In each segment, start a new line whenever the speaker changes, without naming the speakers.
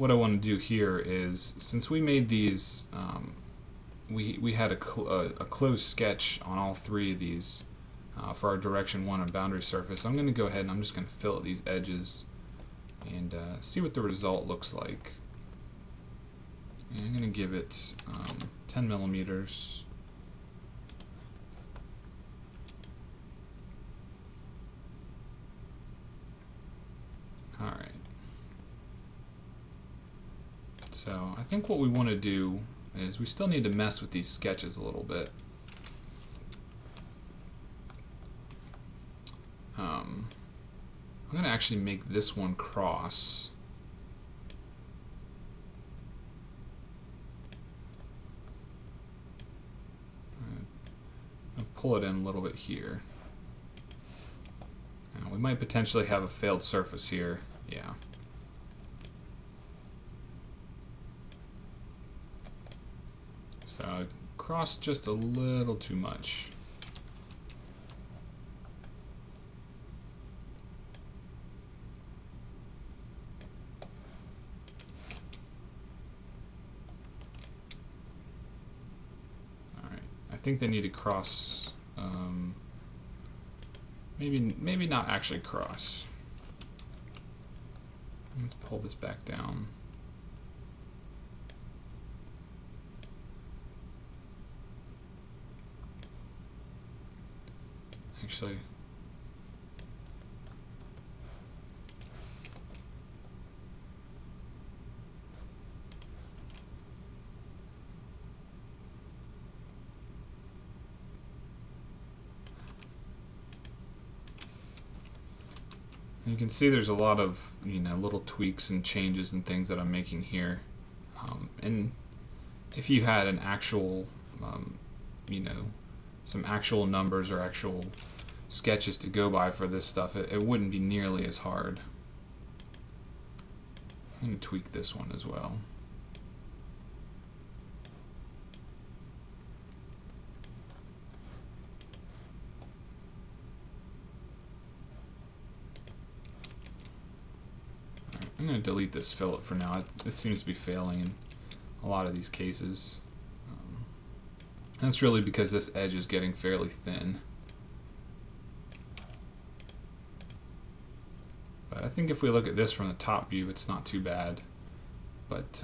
what I want to do here is, since we made these, we had a closed sketch on all three of these for our direction 1 and boundary surface. I'm going to go ahead and I'm just going to fill these edges and see what the result looks like. And I'm going to give it 10 millimeters. Alright. So I think what we want to do is we still need to mess with these sketches a little bit. I'm going to actually make this one cross. I'll pull it in a little bit here. We might potentially have a failed surface here. Yeah. So I crossed just a little too much. Alright, I think they need to cross, maybe not actually cross. Let's pull this back down. Actually, you can see there's a lot of, little tweaks and changes and things that I'm making here. And if you had an actual, some actual numbers or actual sketches to go by for this stuff, it wouldn't be nearly as hard. I'm going to tweak this one as well. I'm going to delete this fillet for now. It seems to be failing in a lot of these cases. That's really because this edge is getting fairly thin. But I think if we look at this from the top view, it's not too bad. But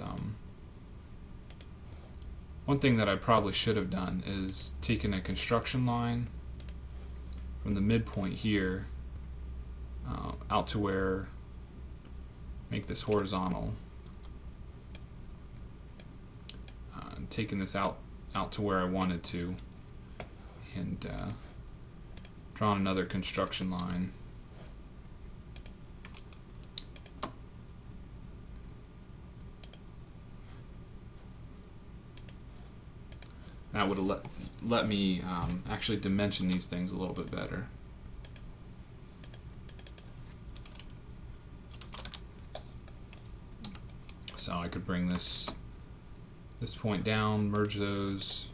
one thing that I probably should have done is taken a construction line from the midpoint here out to where, make this horizontal, and taking this out to where I wanted to, and drawn another construction line. That would have let me actually dimension these things a little bit better. So I could bring this point down, merge those,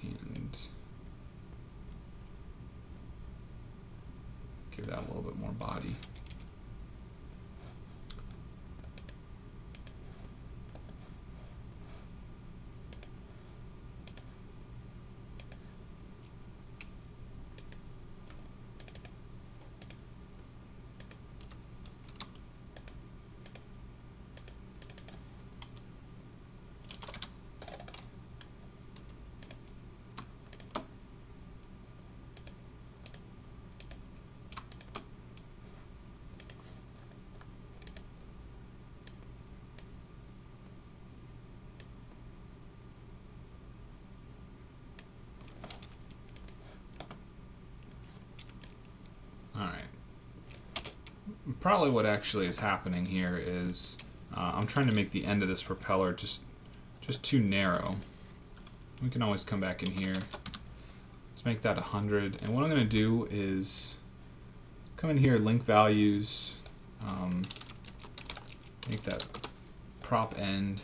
and give that a little bit more body. Alright. Probably what actually is happening here is I'm trying to make the end of this propeller just too narrow. We can always come back in here. Let's make that 100. And what I'm going to do is come in here, link values, make that prop end,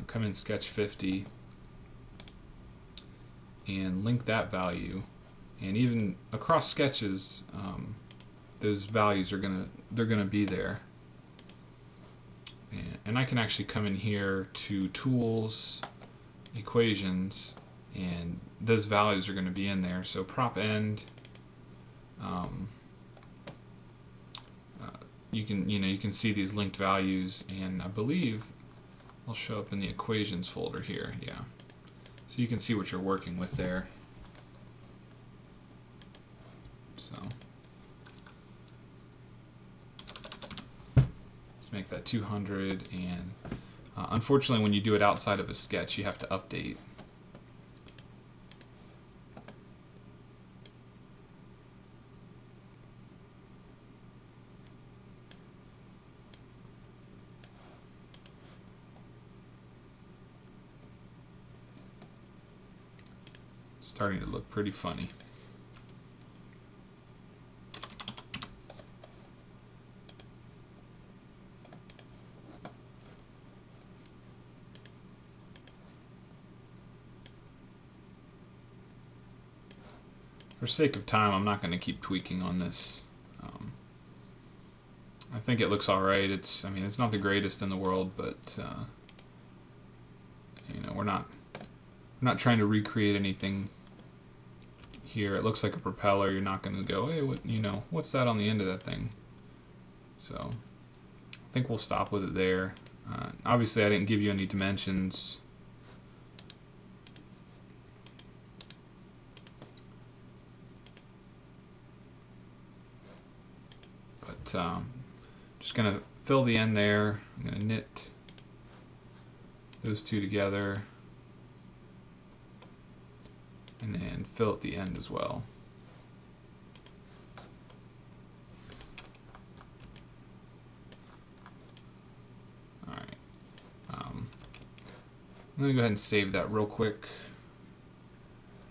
come in sketch 50, and link that value. And even across sketches, those values are gonna be there. And I can actually come in here to Tools, Equations, and those values are going to be in there. So prop end, you can see these linked values, and I believe they'll show up in the equations folder here. Yeah, so you can see what you're working with there. So let's make that 200, and unfortunately when you do it outside of a sketch you have to update. Starting to look pretty funny. For sake of time, I'm not going to keep tweaking on this. I think it looks alright. I mean, it's not the greatest in the world, but we're not trying to recreate anything here. It looks like a propeller. You're not going to go, hey, what's that on the end of that thing? So I think we'll stop with it there. Obviously, I didn't give you any dimensions. Just going to fill the end there. I'm going to knit those two together and then fill at the end as well. Alright. I'm going to go ahead and save that real quick.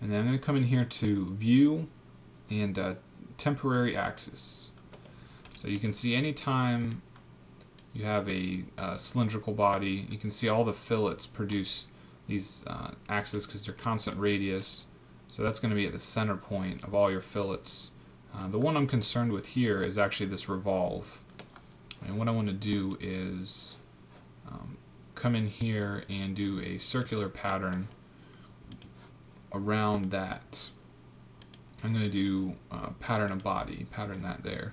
And then I'm going to come in here to View and Temporary Axis. So you can see anytime you have a cylindrical body, you can see all the fillets produce these axes because they're constant radius. So that's going to be at the center point of all your fillets. The one I'm concerned with here is actually this revolve. And what I want to do is come in here and do a circular pattern around that. I'm going to do pattern a body, pattern that there.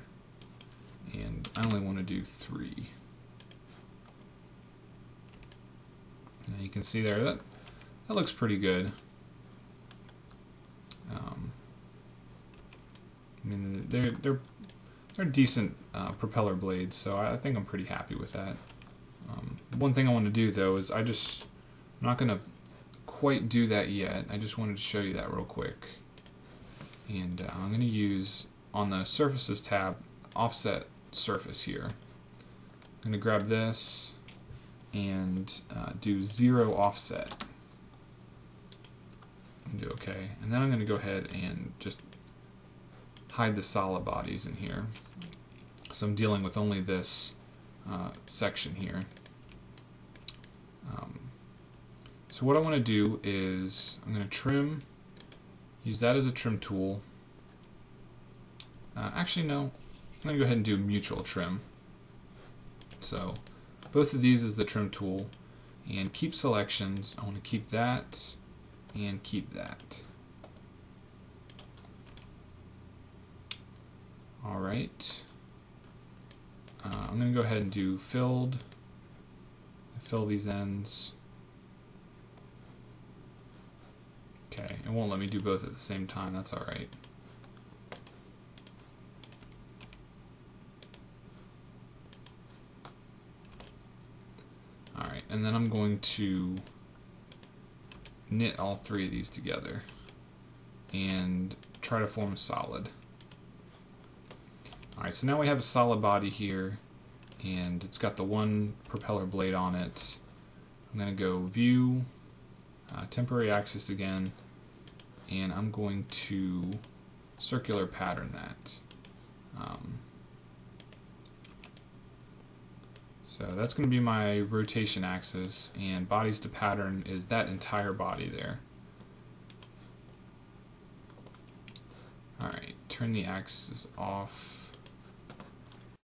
And I only want to do 3. And you can see there that looks pretty good. I mean, they're decent propeller blades, so I think I'm pretty happy with that. One thing I want to do though is I'm not going to quite do that yet. I just wanted to show you that real quick. And I'm going to use on the Surfaces tab offset surface here. I'm going to grab this and do 0 offset and do OK. And then I'm going to go ahead and just hide the solid bodies in here. So I'm dealing with only this section here. So what I want to do is I'm going to trim, use that as a trim tool. Actually no, I'm going to go ahead and do mutual trim. So both of these is the trim tool, and keep selections. I want to keep that and keep that. Alright, I'm going to go ahead and do filled, fill these ends. Okay, it won't let me do both at the same time, that's alright. Alright, and then I'm going to knit all 3 of these together and try to form a solid. Alright, so now we have a solid body here, and it's got the one propeller blade on it. I'm going to go View, Temporary Axis again, and I'm going to circular pattern that. So that's going to be my rotation axis, and bodies to pattern is that entire body there. Alright, turn the axis off.